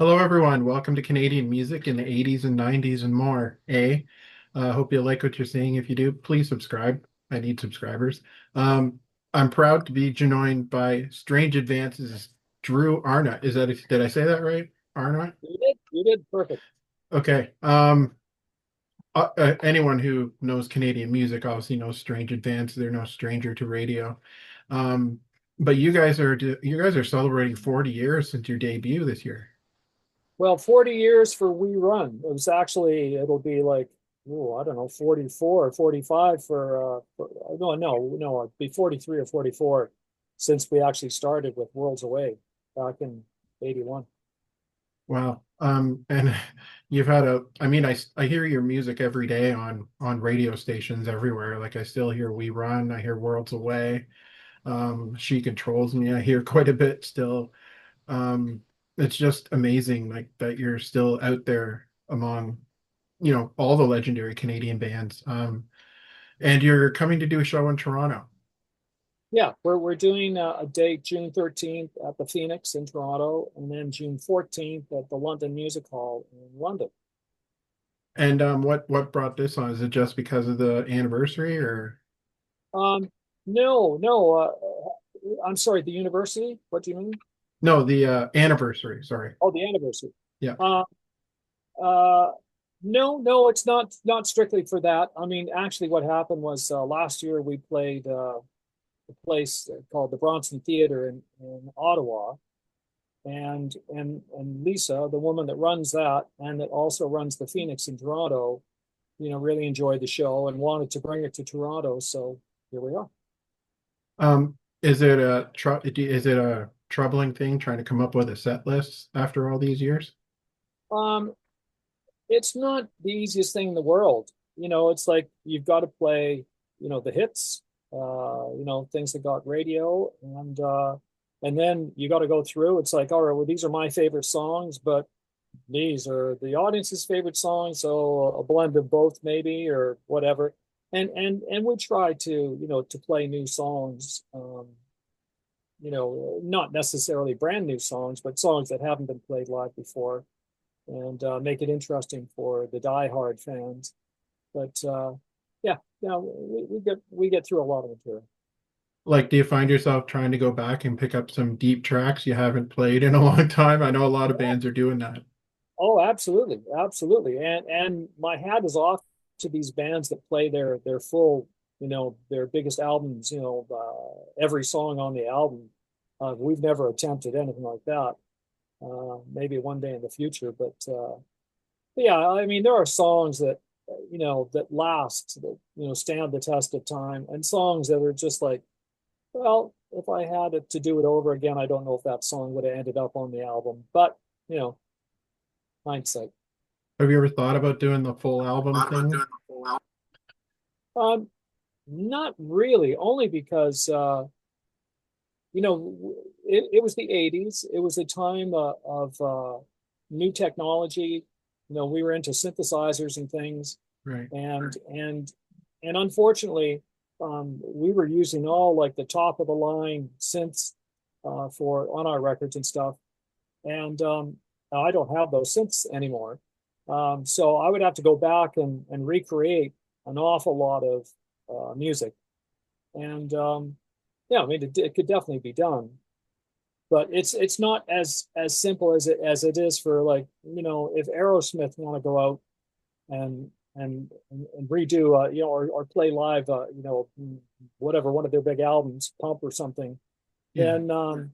Hello, everyone. Welcome to Canadian music in the 80s and 90s and more. Hope you like what you're seeing. If you do, please subscribe. I need subscribers. Um, I'm proud to be joined by Strange Advances, Drew Arnott. Did I say that right? Arnott? You did perfect. Okay. Anyone who knows Canadian music obviously knows Strange Advances. They're no stranger to radio. Um, but you guys are celebrating 40 years since your debut this year. Well, 40 years for We Run. It'll be like, oh, I don't know, 44 or 45 no, it'd be 43 or 44 since we actually started with Worlds Away back in 81. Wow. And you've had I hear your music every day on radio stations everywhere. Like I still hear We Run, I hear Worlds Away. She Controls Me, I hear quite a bit still. Um, it's just amazing like that you're still out there among, all the legendary Canadian bands. And you're coming to do a show in Toronto. Yeah, we're doing a date June 13th at the Phoenix in Toronto, and then June 14th at the London Music Hall in London. And what brought this on? Is it just because of the anniversary or No, no, I'm sorry, the university? What do you mean? no, the anniversary, sorry. Oh, the anniversary. Yeah. Uh, Uh, no, it's not strictly for that. I mean, actually, what happened was last year we played a place called the Bronson Theater in Ottawa, and Lisa, the woman that runs that and that also runs the Phoenix in Toronto, really enjoyed the show and wanted to bring it to Toronto. So here we are. Is it a troubling thing trying to come up with a set list after all these years? Um, it's not the easiest thing in the world. It's like you've got to play, the hits, things that got radio, and then you got to go through. It's like, all right, well, these are my favorite songs, but these are the audience's favorite songs, so a blend of both, maybe, or whatever. And we try to, to play new songs, not necessarily brand new songs, but songs that haven't been played live before and make it interesting for the diehard fans. But yeah, yeah, we get through a lot of material. Like, do you find yourself trying to go back and pick up some deep tracks you haven't played in a long time? I know a lot of bands are doing that. Oh, absolutely, absolutely. And my hat is off to these bands that play their full, their biggest albums, every song on the album. We've never attempted anything like that. Maybe one day in the future, but yeah, I mean, there are songs that that last, that stand the test of time, and songs that are just like, well, if I had it to do it over again, I don't know if that song would have ended up on the album. But you know, hindsight. Have you ever thought about doing the full album thing? Um, Not really, only because it was the '80s. It was a time of new technology. We were into synthesizers and things, Right. and unfortunately, we were using all like the top of the line synths for on our records and stuff. And I don't have those synths anymore. So I would have to go back and recreate an awful lot of music. And yeah, I mean, it could definitely be done, but it's not as simple as it is for, like, if Aerosmith want to go out and redo, or play live, whatever, one of their big albums, Pump or something, Yeah. then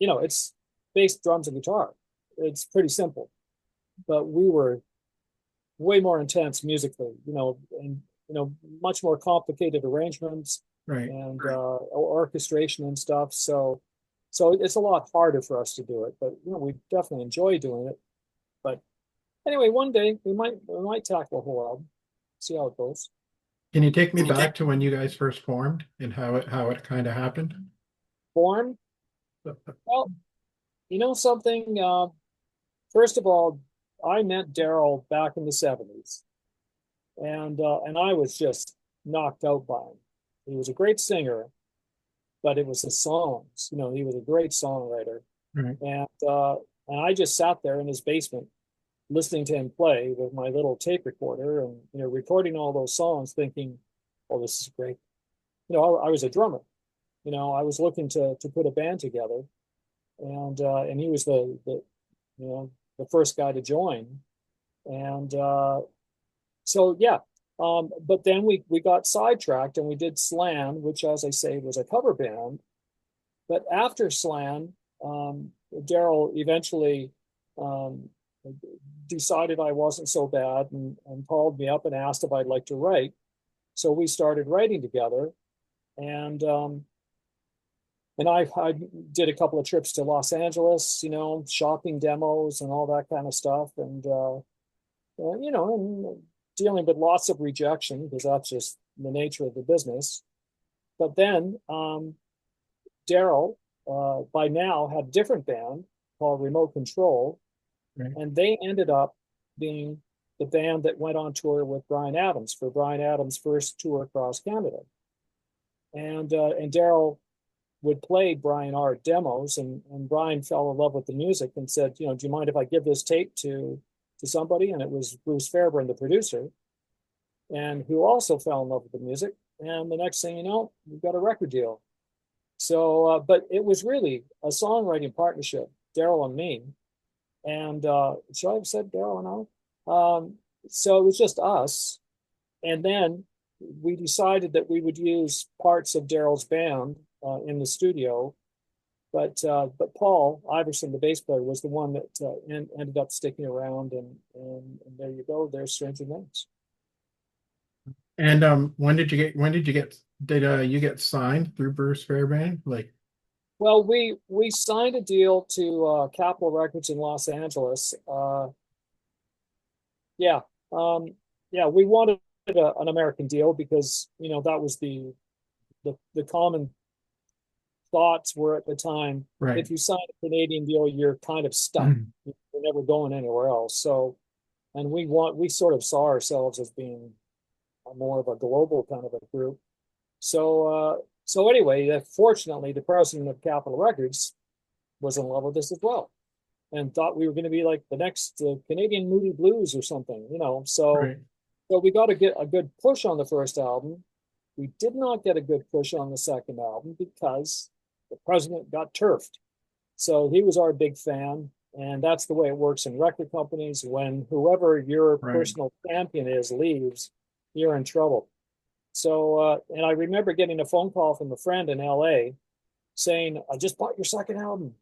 it's bass, drums, and guitar. It's pretty simple, but we were way more intense musically, and much more complicated arrangements Right. and orchestration and stuff. So it's a lot harder for us to do it, but we definitely enjoy doing it. But anyway, one day we might tackle a whole album, see how it goes. Can you take me back to when you guys first formed and how it kind of happened? Born, well, something. First of all, I met Daryl back in the '70s, and I was just knocked out by him. He was a great singer, but it was his songs. He was a great songwriter, Right. and And I just sat there in his basement listening to him play with my little tape recorder and, recording all those songs, thinking, oh, this is great. I was a drummer. I was looking to put a band together, and he was the first guy to join. And so yeah. But then we got sidetracked and we did Slan, which, as I say, was a cover band. But after Slan, Daryl eventually um, decided I wasn't so bad, and called me up and asked if I'd like to write. So we started writing together, and I did a couple of trips to Los Angeles, shopping demos and all that kind of stuff, and dealing with lots of rejection because that's just the nature of the business. But then Daryl, by now, had a different band called Remote Control, Right. and they ended up being the band that went on tour with Bryan Adams for Bryan Adams' first tour across Canada. And Daryl would play Brian art demos, and Brian fell in love with the music and said, do you mind if I give this tape to somebody? And it was Bruce Fairburn, the producer, and who also fell in love with the music. And the next thing you know, we've got a record deal. So, but it was really a songwriting partnership, Daryl and me. And should I have said Daryl and I? So it was just us. And then we decided that we would use parts of Daryl's band in the studio. But Paul Iverson, the bass player, was the one that ended up sticking around. And there you go. There's Stranger Things. And did you get signed through Bruce Fairbairn? Like, Well, we signed a deal to Capitol Records in Los Angeles. Yeah, yeah, we wanted an American deal because that was the common thoughts were at the time. right. If you sign a Canadian deal, you're kind of stuck. You're never going anywhere else. So, and we sort of saw ourselves as being more of a global kind of a group. So anyway, fortunately, the president of Capitol Records was in love with us as well, and thought we were going to be like the next Canadian Moody Blues or something. So Right. so we got to get a good push on the first album. We did not get a good push on the second album because the president got turfed. So he was our big fan, and that's the way it works in record companies. When whoever your Right. personal champion is leaves, you're in trouble. So, and I remember getting a phone call from a friend in LA saying, I just bought your second album.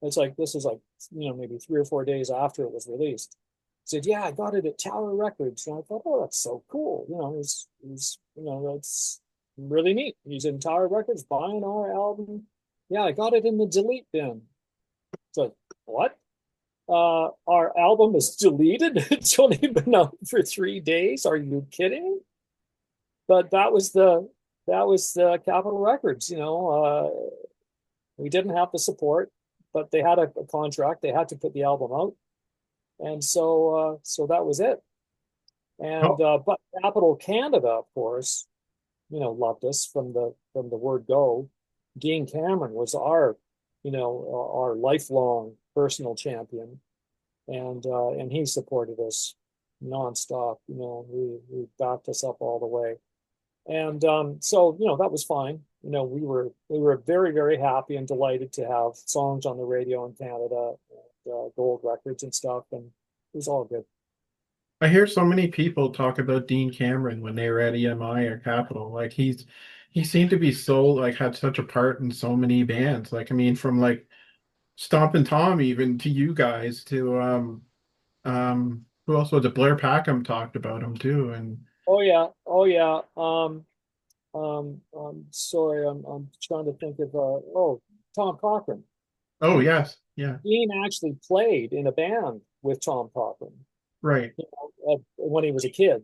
It's like, this is like, maybe 3 or 4 days after it was released. He said, yeah, I got it at Tower Records. And I thought, oh, that's so cool. That's really neat. He's in Tower Records buying our album. Yeah, I got it in the delete bin. So, what? Our album is deleted. It's only been out for 3 days. Are you kidding? But that was the Capitol Records. We didn't have the support, but they had a contract. They had to put the album out, and so that was it. And Oh, but Capitol Canada, of course, loved us from the word go. Dean Cameron was our lifelong personal champion, and he supported us nonstop. We backed us up all the way. And so, that was fine. We were very, very happy and delighted to have songs on the radio in Canada, and gold records and stuff, and it was all good. I hear so many people talk about Dean Cameron when they were at EMI or Capitol. Like he seemed to be so like had such a part in so many bands. Like I mean, from like Stompin' Tom even to you guys to who else was it? Blair Packham talked about him too. And Oh yeah, oh yeah. Sorry, I'm trying to think of Tom Cochrane. oh yes, yeah, Dean actually played in a band with Tom Cochrane, right, when he was a kid.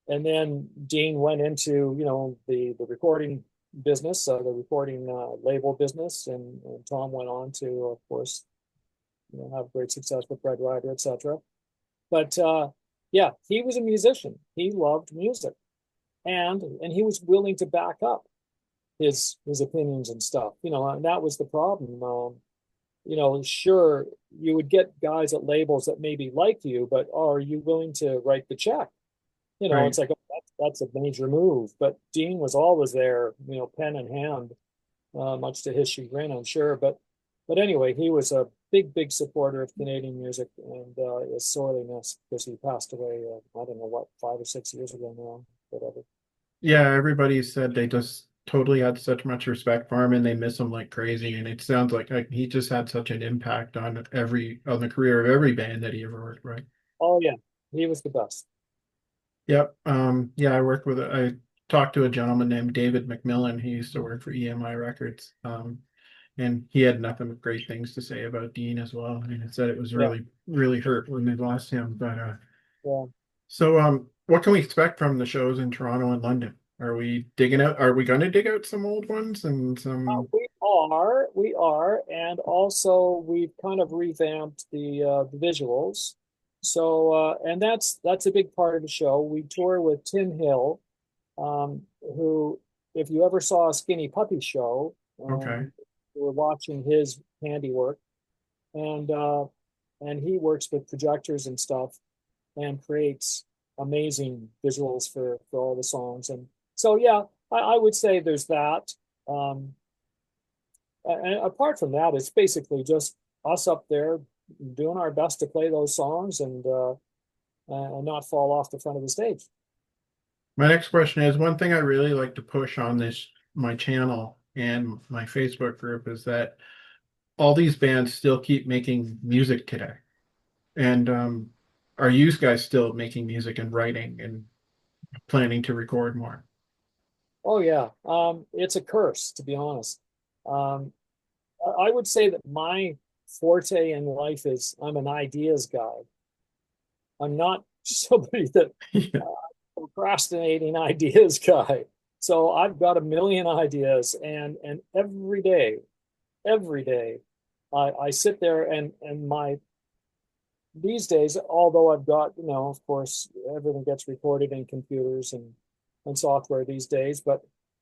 And then Dean went into the recording business, the recording label business, and Tom went on to, of course, have great success with Red Rider, etc. But yeah, he was a musician. He loved music, and he was willing to back up his opinions and stuff. And that was the problem. sure, you would get guys at labels that maybe like you, but are you willing to write the check? Right. It's like, oh, that's a major move. But Dean was always there, pen in hand, much to his chagrin, I'm sure. But anyway, he was a big, big supporter of Canadian music, and is sorely missed because he passed away. I don't know what, 5 or 6 years ago now, whatever. Yeah, everybody said they just totally had such much respect for him and they miss him like crazy. And it sounds like he just had such an impact on the career of every band that he ever worked with. Oh yeah, he was the best. Yep. Yeah, I talked to a gentleman named David McMillan. He used to work for EMI Records. And he had nothing but great things to say about Dean as well. I mean, it said it was Yeah, really, really hurt when they lost him. yeah. What can we expect from the shows in Toronto and London? Are we going to dig out some old ones and some, We are, and also we've kind of revamped the visuals. So, and that's a big part of the show. We tour with Tim Hill, who, if you ever saw a Skinny Puppy show, okay, you were watching his handiwork, and he works with projectors and stuff, and creates amazing visuals for all the songs. And so, yeah, I would say there's that. Um, and apart from that, it's basically just us up there doing our best to play those songs, and not fall off the front of the stage. my next question is one thing I really like to push on my channel and my Facebook group is that all these bands still keep making music today. And are you guys still making music and writing and planning to record more? Oh yeah, it's a curse, to be honest. Um, I would say that my forte in life is I'm an ideas guy. I'm not somebody that Yeah, procrastinating ideas guy. So I've got a million ideas, and every day, I sit there, and my these days, although I've got, of course, everything gets recorded in computers and software these days, but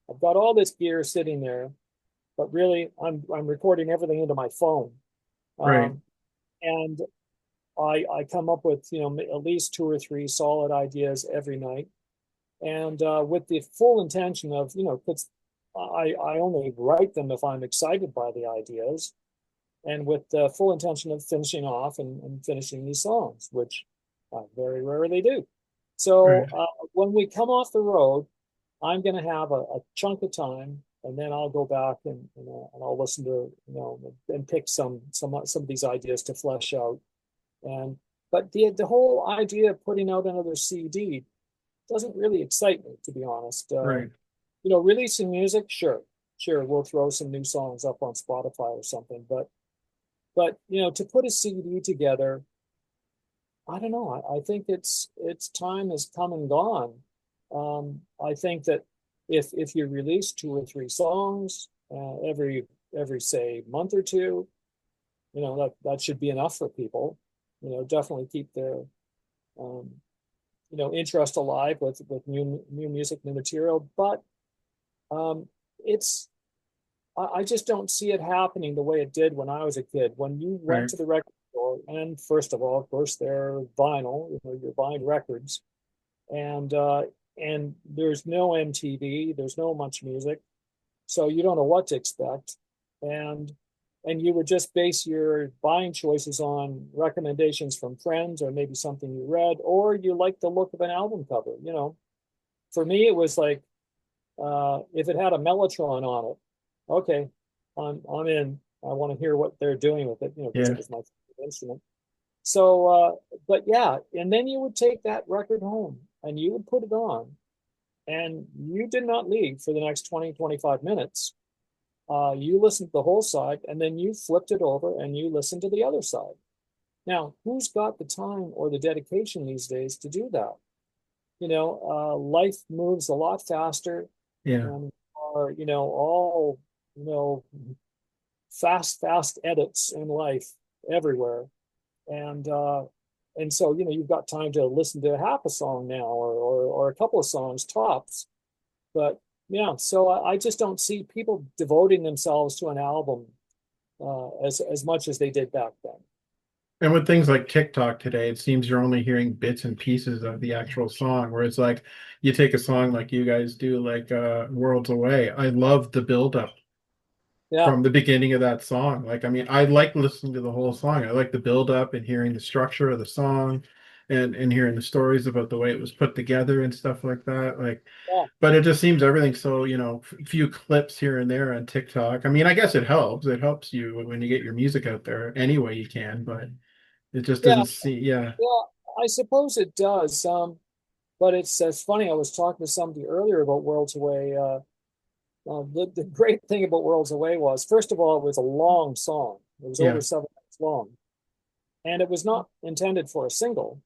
I've got all this gear sitting there. But really, I'm recording everything into my phone, right, um, and I come up with at least two or three solid ideas every night, and with the full intention of because I only write them if I'm excited by the ideas, and with the full intention of finishing off and finishing these songs, which I very rarely do. So right. when we come off the road, I'm going to have a chunk of time, and then I'll go back and I'll listen to and pick some of these ideas to flesh out. And but the whole idea of putting out another CD doesn't really excite me, to be honest. Right. Releasing music, sure, we'll throw some new songs up on Spotify or something, but to put a CD together, I don't know. I think its time has come and gone. I think that if you release two or three songs every say month or two, that should be enough for people. Definitely keep their um, interest alive with new music, new material. But um, it's I just don't see it happening the way it did when I was a kid. When you went Right. to the record store, and first of all, of course, they're vinyl. You're buying records, and there's no MTV, there's no much music, so you don't know what to expect, and you would just base your buying choices on recommendations from friends or maybe something you read, or you like the look of an album cover. For me, it was like if it had a Mellotron on it, okay, I'm in. I want to hear what they're doing with it, because Yeah. it was my favorite instrument. So, but yeah, and then you would take that record home and you would put it on, and you did not leave for the next 20, 25 minutes. You listened to the whole side, and then you flipped it over and you listened to the other side. Now, who's got the time or the dedication these days to do that? Life moves a lot faster, Yeah. and are, all, you know, fast edits in life everywhere. And so, you've got time to listen to half a song now, or a couple of songs tops. But yeah, so I just don't see people devoting themselves to an album as much as they did back then. And with things like TikTok today, it seems you're only hearing bits and pieces of the actual song. Whereas like you take a song like you guys do, like Worlds Away. I love the build up Yeah, from the beginning of that song. Like, I mean, I like listening to the whole song. I like the build up and hearing the structure of the song and hearing the stories about the way it was put together and stuff like that. Like, yeah, but it just seems everything's so, few clips here and there on TikTok. I mean, I guess it helps. It helps you when you get your music out there any way you can, but it just yeah, doesn't see, yeah, yeah. I suppose it does. But it's funny. I was talking to somebody earlier about Worlds Away. The great thing about Worlds Away was, first of all, it was a long song. It was over yeah, 7 minutes long, and it was not intended for a single.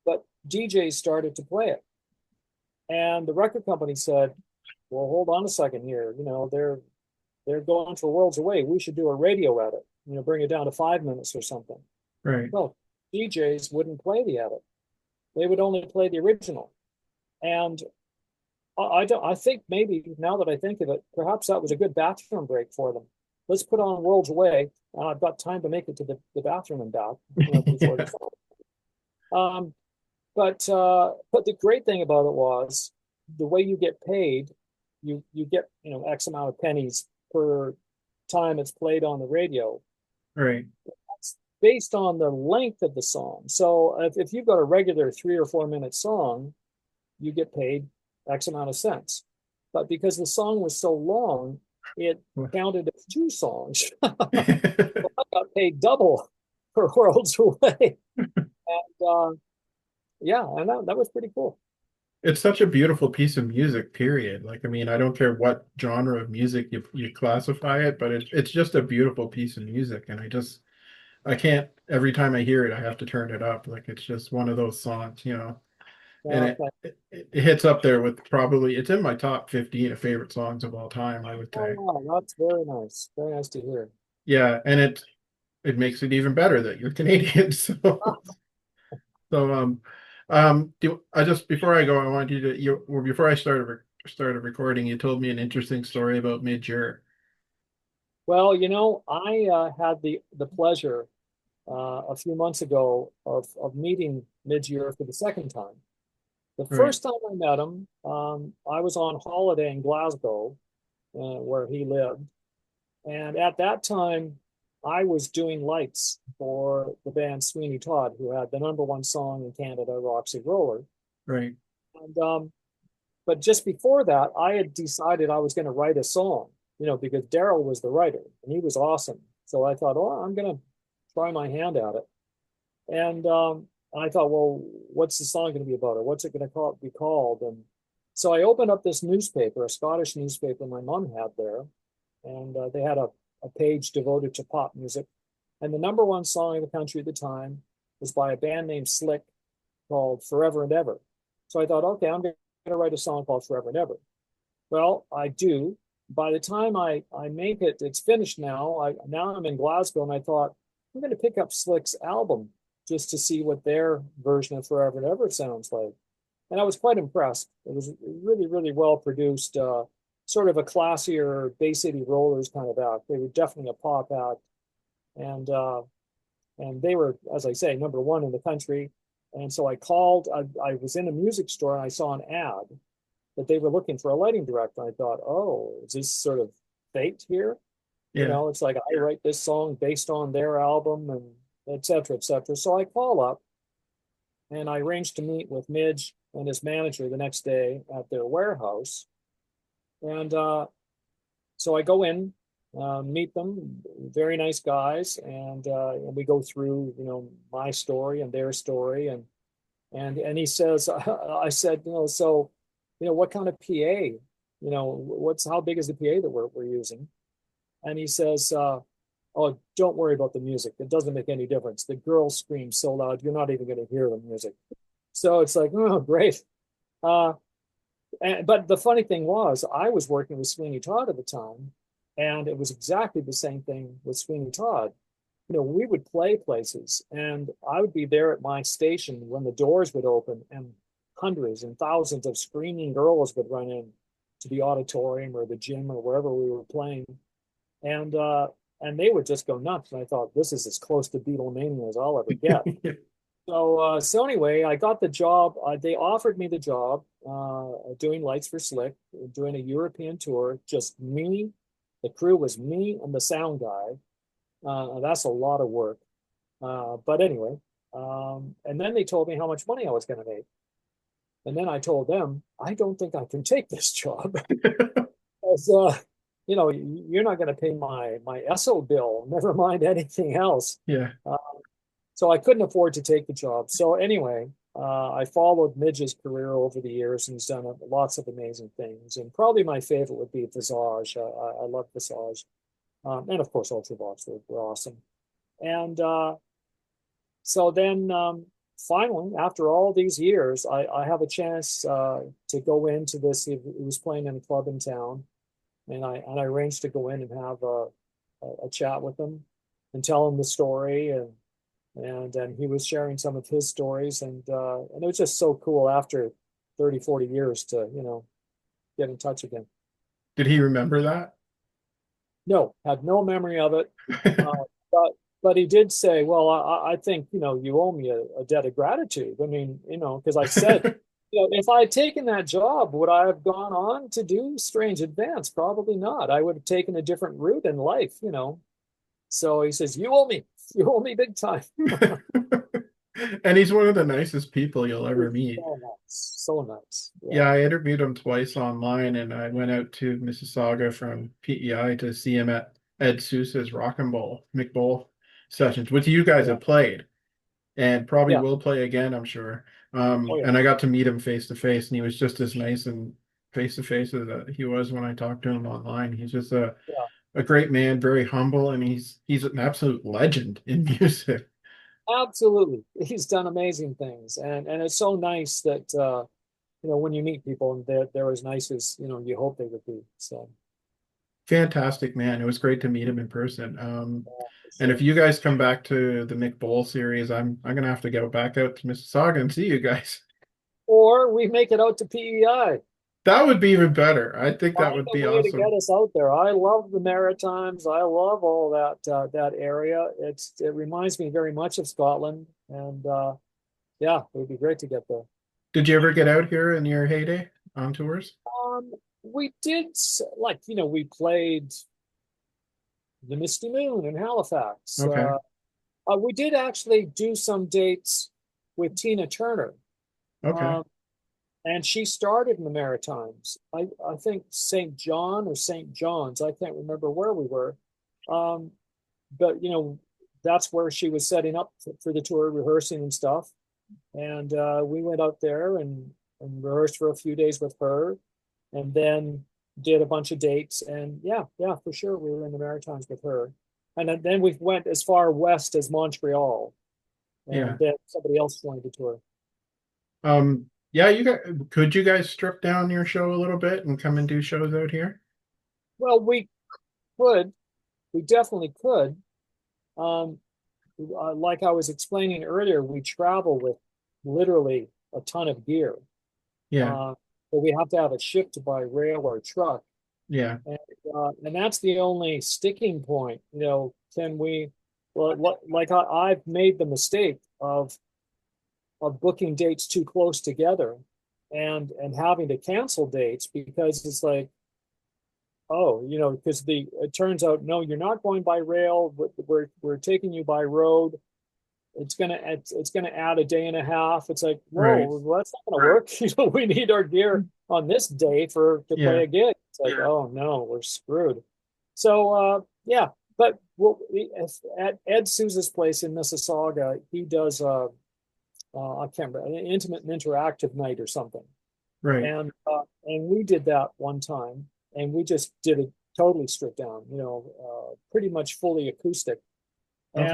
But DJs started to play it, and the record company said, "Well, hold on a second here. They're going for Worlds Away. We should do a radio edit. Bring it down to 5 minutes or something." right. Well, DJs wouldn't play the edit. They would only play the original. And I don't. I think maybe now that I think of it, perhaps that was a good bathroom break for them. Let's put on Worlds Away, and I've got time to make it to the bathroom and back, before the Yeah, song. Um, but the great thing about it was the way you get paid. You get X amount of pennies per time it's played on the radio. right, That's based on the length of the song. So if you've got a regular 3 or 4 minute song, you get paid X amount of cents. But because the song was so long, it counted as two songs. So I got paid double for Worlds Away. And yeah, and that was pretty cool. it's such a beautiful piece of music, period. Like, I mean, I don't care what genre of music you classify it, but it's just a beautiful piece of music. And I can't, every time I hear it, I have to turn it up. Like, it's just one of those songs. And Uh, it hits up there with probably, it's in my top 15 of favorite songs of all time, I would oh, say. wow, that's very nice. Very nice to hear. Yeah. And it makes it even better that you're Canadian. I just before I go, I wanted you to well, before I started recording, you told me an interesting story about Midge Ure. Well, I had the pleasure a few months ago of meeting Midge Ure for the second time. The Right, first time I met him, I was on holiday in Glasgow, where he lived. And at that time, I was doing lights for the band Sweeney Todd, who had the number one song in Canada, Roxy Roller. right. And but just before that, I had decided I was going to write a song, because Daryl was the writer and he was awesome. So I thought, oh, I'm going to try my hand at it. And I thought, well, what's the song going to be about? Or what's it going to be called? And so I opened up this newspaper, a Scottish newspaper my mom had there, and they had a page devoted to pop music. And the number one song in the country at the time was by a band named Slick called Forever and Ever. So I thought, okay, I'm going to write a song called Forever and Ever. Well, I do. By the time I make it, it's finished now. Now I'm in Glasgow, and I thought I'm going to pick up Slick's album just to see what their version of Forever and Ever sounds like. And I was quite impressed. It was really, really well produced, sort of a classier Bay City Rollers kind of act. They were definitely a pop act, and uh, and they were, as I say, number one in the country. And so I called. I was in a music store and I saw an ad that they were looking for a lighting director. I thought, oh, is this sort of fate here? Yeah, It's like I write this song based on their album and et cetera, et cetera. So I call up and I arranged to meet with Midge and his manager the next day at their warehouse. And so I go in, meet them, very nice guys, and we go through, my story and their story, and he says, I said, so, what kind of PA, what's how big is the PA that we're using? And he says, oh, don't worry about the music. It doesn't make any difference. The girls scream so loud, you're not even going to hear the music. So it's like, oh, great. Uh, but the funny thing was, I was working with Sweeney Todd at the time, and it was exactly the same thing with Sweeney Todd. We would play places, and I would be there at my station when the doors would open, and hundreds and thousands of screaming girls would run in to the auditorium or the gym or wherever we were playing. And and they would just go nuts. And I thought, this is as close to Beatlemania as I'll ever get. So anyway, I got the job. They offered me the job doing lights for Slick, doing a European tour. Just me, the crew was me and the sound guy. That's a lot of work. But anyway, and then they told me how much money I was going to make. And then I told them, I don't think I can take this job. Because, you're not going to pay my ESO bill, never mind anything else. Yeah. So I couldn't afford to take the job. So anyway, I followed Midge's career over the years, and he's done lots of amazing things. And probably my favorite would be Visage. I love Visage. And of course, Ultravox were awesome. And so then finally, after all these years, I have a chance to go into this. He was playing in a club in town, and I arranged to go in and have a chat with him and tell him the story, and he was sharing some of his stories, and it was just so cool after 30, 40 years to get in touch again. Did he remember that? No, had no memory of it. Uh, but but he did say, well, I think, you owe me a debt of gratitude. I mean, because I said, if I had taken that job, would I have gone on to do Strange Advance? Probably not. I would have taken a different route in life. So he says, you owe me big time. And he's one of the nicest people you'll ever meet. So nice. So nice. Yeah. Yeah, I interviewed him twice online, and I went out to Mississauga from PEI to see him at Ed Sousa's Rock and Bowl, McBowl sessions, which you guys Yeah. have played and probably Yeah. will play again, I'm sure. Oh, yeah. And I got to meet him face to face, and he was just as nice and face to face as he was when I talked to him online. He's just Yeah. a great man, very humble, and he's an absolute legend in music. Absolutely. He's done amazing things. And it's so nice that, when you meet people and they're as nice as, you hope they would be. So, Fantastic man. It was great to meet him in person. for And if sure. you guys come back to the Mick Bowl series, I'm gonna have to go back out to Mississauga and see you guys. Or we make it out to PEI. That would be even better. I think that Find would a be way to get awesome. us out there. I love the Maritimes. I love all that area. It reminds me very much of Scotland, and yeah, it would be great to get there. Did you ever get out here in your heyday on tours? We did we played the Misty Moon in Halifax. Okay. We did actually do some dates with Tina Turner. Okay. Um, and she started in the Maritimes. I think St. John or St. John's. I can't remember where we were. Um, but that's where she was setting up for the tour, rehearsing and stuff. And we went out there and rehearsed for a few days with her, and then did a bunch of dates. And yeah, for sure, we were in the Maritimes with her. And then we went as far west as Montreal, and Yeah. then somebody else joined the tour. Yeah, could you guys strip down your show a little bit and come and do shows out here? Well, could, we definitely could. Um, like I was explaining earlier, we travel with literally a ton of gear. Yeah. Uh, but we have to have it shipped by rail or truck. Yeah. And that's the only sticking point. Can we, well, like I've made the mistake of booking dates too close together and having to cancel dates because it's like, oh, because it turns out, no, you're not going by rail. We're taking you by road. It's gonna add a day and a half. It's like, whoa, Right. well, that's not gonna work. We need our gear on this day to play Yeah. a gig. It's like, oh no, we're screwed. So yeah, but at Ed Souza's place in Mississauga, he does I can't remember, an intimate and interactive night or something. Right. And we did that one time, and we just did it totally stripped down, pretty much fully acoustic, Okay.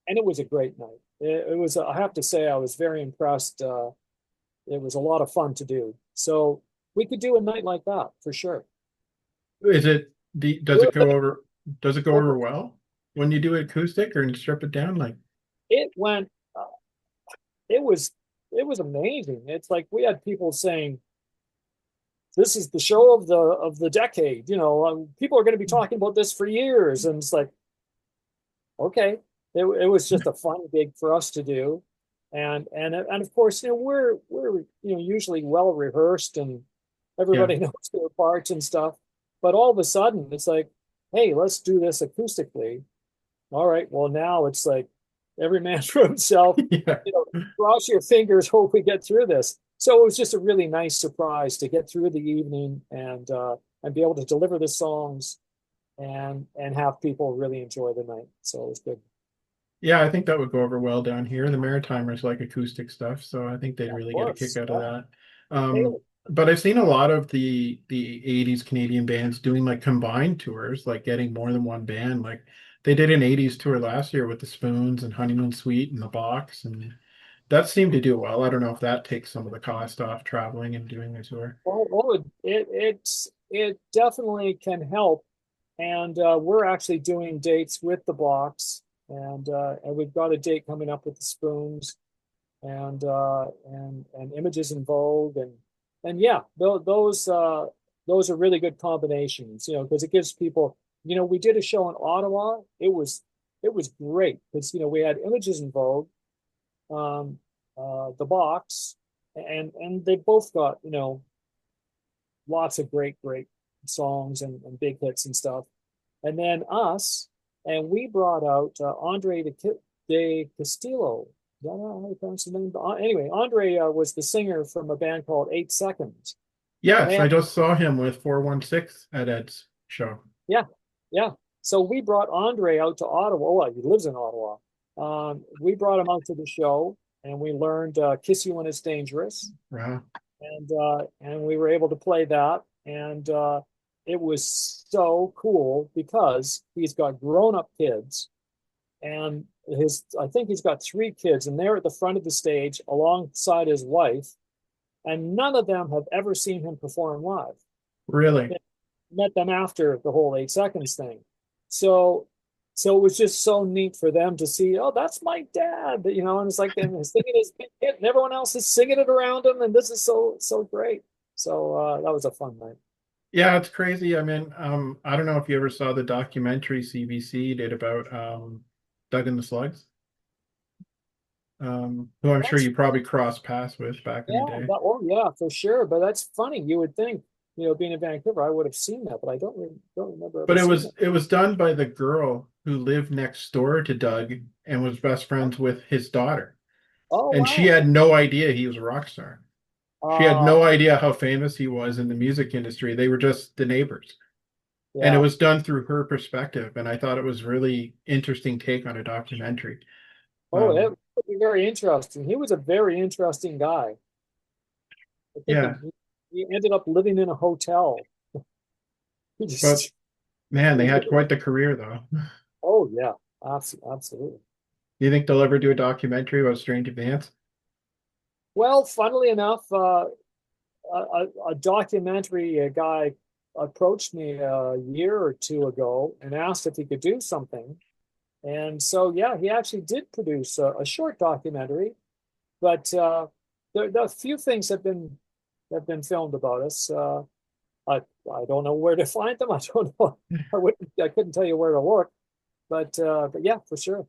and it was a great night. It was, I have to say, I was very impressed. It was a lot of fun to do. So we could do a night like that for sure. Is it does it go over Well, well when you do it acoustic or strip it down like it went. It was it was amazing. It's like we had people saying, "This is the show of the decade." People are going to be talking about this for years, and it's like, Okay. It was just a fun gig for us to do. And of course, we're usually well rehearsed and Yeah. everybody knows their parts and stuff. But all of a sudden it's like, hey, let's do this acoustically. All right, well now it's like every man for himself, Yeah. cross your fingers, hope we get through this. So it was just a really nice surprise to get through the evening and be able to deliver the songs and have people really enjoy the night. So it was good. Yeah, I think that would go over well down here. The Maritimers like acoustic stuff, so I think they'd Yeah, of really get a kick course. out of Yeah. that. Taylor. But I've seen a lot of the 80s Canadian bands doing like combined tours, like getting more than one band. Like they did an 80s tour last year with the Spoons and Honeymoon Suite and the Box, and that seemed to do well. I don't know if that takes some of the cost off traveling and doing a tour. It definitely can help. And we're actually doing dates with the Box, and we've got a date coming up with the Spoons, and Images in Vogue, and yeah, those are really good combinations, because it gives people, we did a show in Ottawa. It was great because we had Images in Vogue, um, the Box, and they both got lots of great songs and big hits and stuff. And then us, and we brought out Andre de Castillo. Is that how you pronounce his name? Anyway, Andre was the singer from a band called 8 Seconds. And they Yes, had, I just saw him with 416 at Ed's show. yeah, yeah. So we brought Andre out to Ottawa. Well, he lives in Ottawa. We brought him out to the show, and we learned "Kiss You When It's Dangerous," Wow. and we were able to play that, and it was so cool because he's got grown-up kids, and his I think he's got 3 kids, and they're at the front of the stage alongside his wife, and none of them have ever seen him perform live. Really? Met them after the whole 8 Seconds thing. So so it was just so neat for them to see, oh, that's my dad, and it's like them singing his big hit and everyone else is singing it around him, and this is so great. So that was a fun night. Yeah, it's crazy. I mean, I don't know if you ever saw the documentary CBC did about Doug and the Slugs, who I'm sure That's you probably crossed paths with back in the Yeah, day. oh yeah, for sure. But that's funny. You would think, being in Vancouver, I would have seen that, but I don't remember ever But it seeing was it. it was done by the girl who lived next door to Doug and was best friends with his daughter. Oh And she wow. had no idea he was a rock star. She had Uh no idea how famous he was in the music industry. They were just the neighbors. And it yeah. was done through her perspective. And I thought it was really interesting take on a documentary. Oh, it Um, would be very interesting. He was a very interesting guy. I think yeah, he ended up living in a hotel. He but just, man, they had quite the career though. oh yeah, absolutely. You think they'll ever do a documentary about Strange Advance? Well, funnily enough, a documentary guy approached me a year or two ago and asked if he could do something. And so, yeah, he actually did produce a short documentary, but a few things have been filmed about us. I I don't know where to find them. I don't know. I couldn't tell you where to look, but yeah, for sure.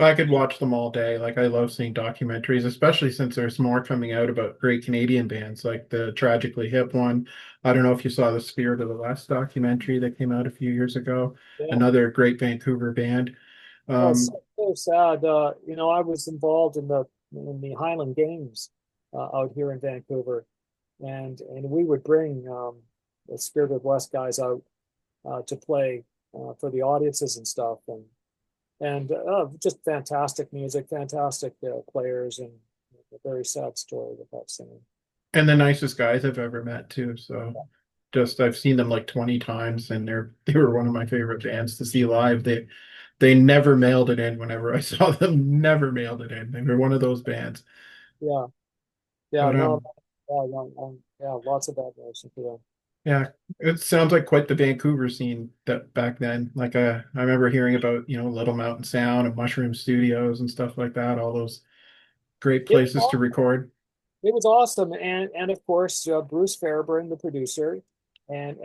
I could watch them all day. Like I love seeing documentaries, especially since there's more coming out about great Canadian bands, like the Tragically Hip one. I don't know if you saw the Spirit of the West documentary that came out a few years ago. Yeah. Another great Vancouver band. Oh, it's Um, so sad. I was involved in the Highland Games out here in Vancouver, and we would bring the Spirited West guys out to play for the audiences and stuff, and just fantastic music, fantastic players, and a very sad story with that singing. and the nicest guys I've ever met too. So just I've seen them like 20 times and they were one of my favorite bands to see live. They never mailed it in whenever I saw them, never mailed it in. They were one of those bands. Yeah, yeah, But no, yeah, lots of admiration for them. yeah, it sounds like quite the Vancouver scene that back then. Like I remember hearing about, Little Mountain Sound and Mushroom Studios and stuff like that, all those great It was places to record. It was awesome, and of course Bruce Fairburn, the producer, and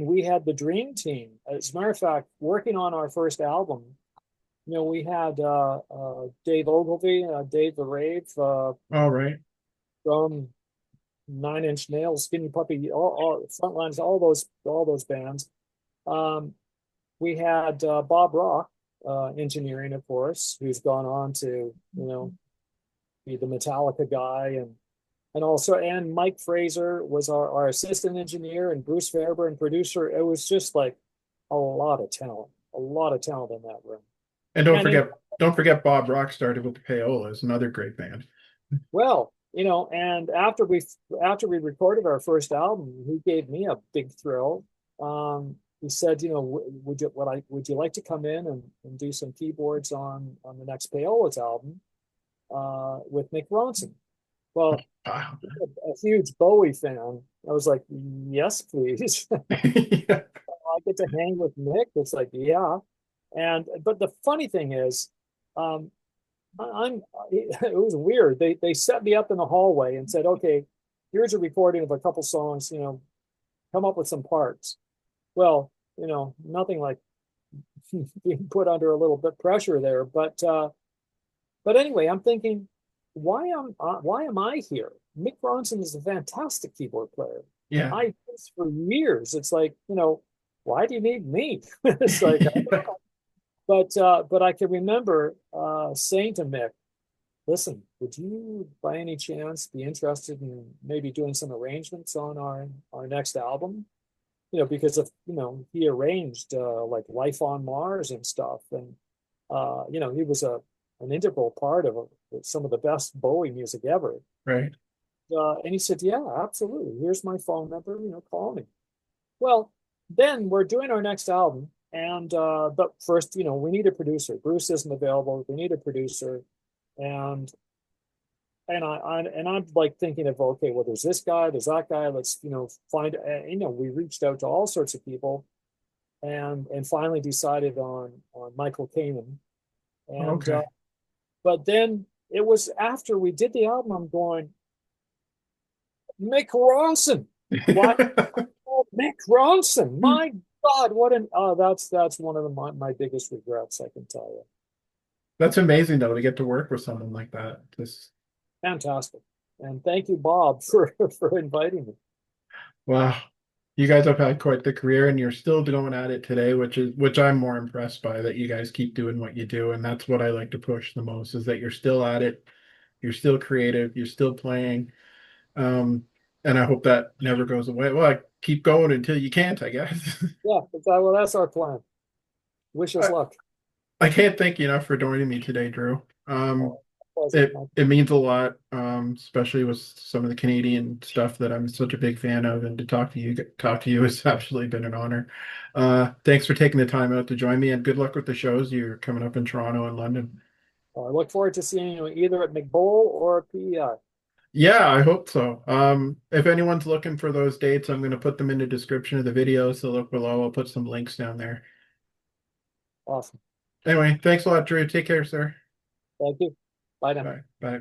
we had the dream team. As a matter of fact, working on our first album, We had Dave Ogilvy, Dave the Rave, All right. from Nine Inch Nails, Skinny Puppy, all Frontlines, all those bands. Um, we had Bob Rock, engineering, of course, who's gone on to, be the Metallica guy, and also, and Mike Fraser was our assistant engineer, and Bruce Fairburn and producer. It was just like a lot of talent in that room. And And it, don't forget Bob Rock started with the Payolas, another great band. well, and after we recorded our first album, he gave me a big thrill. He said, would you like to come in and do some keyboards on the next Payolas album, with Mick Ronson? Well, Wow. a huge Bowie fan. I was like, yes, please. Yeah. I get to hang with Mick. It's like, yeah. But the funny thing is, um, I'm it was weird. They set me up in the hallway and said, okay, here's a recording of a couple songs, come up with some parts. Well, nothing like being put under a little bit pressure there. But anyway, I'm thinking, why am I here? Mick Ronson is a fantastic keyboard player. Yeah. I this for years. It's like, why do you need me? It's like, but I can remember saying to Mick, listen, would you by any chance be interested in maybe doing some arrangements on our next album? Because of, he arranged like Life on Mars and stuff, and he was an integral part of some of the best Bowie music ever. Right. And he said, yeah, absolutely. Here's my phone number, call me. Well, then we're doing our next album. And but first, we need a producer. Bruce isn't available. We need a producer. And I'm like thinking of, okay, well, there's this guy, there's that guy. Let's, find. We reached out to all sorts of people, and finally decided on Michael Kamen. And Okay. but then it was after we did the album, I'm going, Mick Ronson. Why Mick Ronson? My God, what an that's one of my biggest regrets, I can tell you. That's amazing though to get to work with someone like that. Just Fantastic. And thank you, Bob, for inviting me. wow. You guys have had quite the career and you're still going at it today, which I'm more impressed by that you guys keep doing what you do. And that's what I like to push the most is that you're still at it, you're still creative, you're still playing. Um, and I hope that never goes away. Well, I keep going until you can't, I guess. Yeah, well, that's our plan. Wish us I, luck. I can't thank you enough for joining me today, Drew. Pleasure. It means a lot, especially with some of the Canadian stuff that I'm such a big fan of, and to talk to you has absolutely been an honor. Thanks for taking the time out to join me, and good luck with the shows you're coming up in Toronto and London. I look forward to seeing you either at McBowl or at PEI. Yeah, I hope so. If anyone's looking for those dates, I'm going to put them in the description of the video, so look below. I'll put some links down there. Awesome. Anyway, thanks a lot, Drew. Take care, sir. Thank you. Bye now. Bye. Bye.